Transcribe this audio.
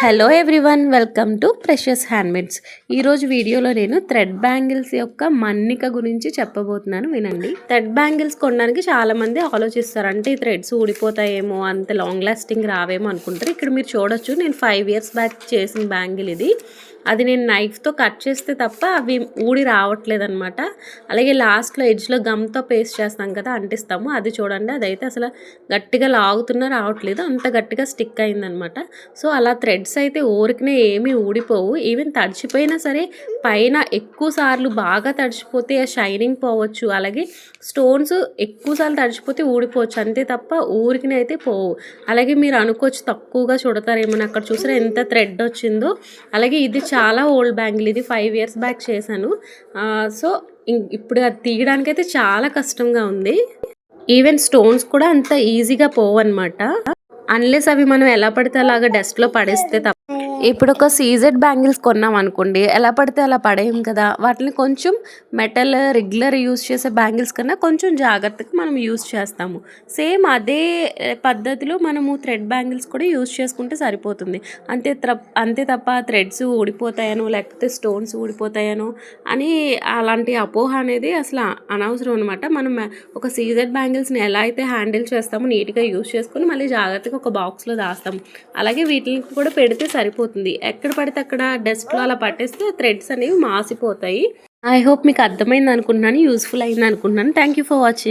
Hello everyone, welcome to precious handmades. ఈరోజు వీడియోలో నేను థ్రెడ్ బ్యాంగిల్స్ యొక్క మన్నిక గురించి చెప్పబోతున్నాను, వినండి. థ్రెడ్ బ్యాంగిల్స్ కొనడానికి చాలామంది ఆలోచిస్తారు, అంటే ఈ థ్రెడ్స్ ఊడిపోతాయేమో, అంత లాంగ్ లాస్టింగ్ రావేమో అనుకుంటారు. ఇక్కడ మీరు చూడొచ్చు, నేను 5 years బ్యాక్ చేసిన బ్యాంగిల్ ఇది. అది నేను నైఫ్తో కట్ చేస్తే తప్ప అవి ఊడి రావట్లేదు అనమాట. అలాగే లాస్ట్లో ఎడ్జ్లో గమ్తో పేస్ట్ చేస్తాం కదా, అంటిస్తాము, అది చూడండి, అదైతే అసలు గట్టిగా లాగుతున్నా రావట్లేదు, అంత గట్టిగా స్టిక్ అయిందనమాట. సో అలా థ్రెడ్స్ అయితే ఊరికనే ఏమీ ఊడిపోవు. ఈవెన్ తడిచిపోయినా సరే పైన ఎక్కువ సార్లు బాగా తడిచిపోతే ఆ షైనింగ్ పోవచ్చు, అలాగే స్టోన్స్ ఎక్కువసార్లు తడిచిపోతే ఊడిపోవచ్చు, అంతే తప్ప ఊరికనే అయితే పోవు. అలాగే మీరు అనుకోవచ్చు తక్కువగా చూడతారేమో, అక్కడ చూసారా ఎంత థ్రెడ్ వచ్చిందో. అలాగే ఇది చాలా ఓల్డ్ బ్యాంగిల్, ఇది 5 years బ్యాక్ చేశాను. సో ఇప్పుడు అది తీయడానికైతే చాలా కష్టంగా ఉంది. ఈవెన్ స్టోన్స్ కూడా అంత ఈజీగా పోవన్నమాట, అన్లెస్ అవి మనం ఎలా పడితే అలాగా డస్ట్లో పడేస్తే తప్ప. ఇప్పుడు ఒక సీజెడ్ బ్యాంగిల్స్ కొన్నాం అనుకోండి, ఎలా పడితే అలా పడేయం కదా, వాటిని కొంచెం మెటల్ రెగ్యులర్ యూస్ చేసే బ్యాంగిల్స్ కన్నా కొంచెం జాగ్రత్తగా మనం యూస్ చేస్తాము. సేమ్ అదే పద్ధతిలో మనము థ్రెడ్ బ్యాంగిల్స్ కూడా యూస్ చేసుకుంటే సరిపోతుంది. అంతే తప్ప థ్రెడ్స్ ఊడిపోతాయనో లేకపోతే స్టోన్స్ ఊడిపోతాయనో అని అలాంటి అపోహ అనేది అసలు అనవసరం అనమాట. మనం ఒక సీజెడ్ బ్యాంగిల్స్ని ఎలా అయితే హ్యాండిల్ చేస్తామో నీట్గా యూస్ చేసుకొని మళ్ళీ జాగ్రత్తగా ఒక బాక్స్లో దాస్తాము. అలాగే వీటిని కూడా పెడితే సరిపోతుంది. ఎక్కడ పడితే అక్కడ డస్ట్లో అలా పట్టేస్తే థ్రెడ్స్ అనేవి మాసిపోతాయి. ఐ హోప్ మీకు అర్థమైంది అనుకుంటున్నాను, యూస్ఫుల్ అయింది అనుకుంటున్నాను. Thank you for watching.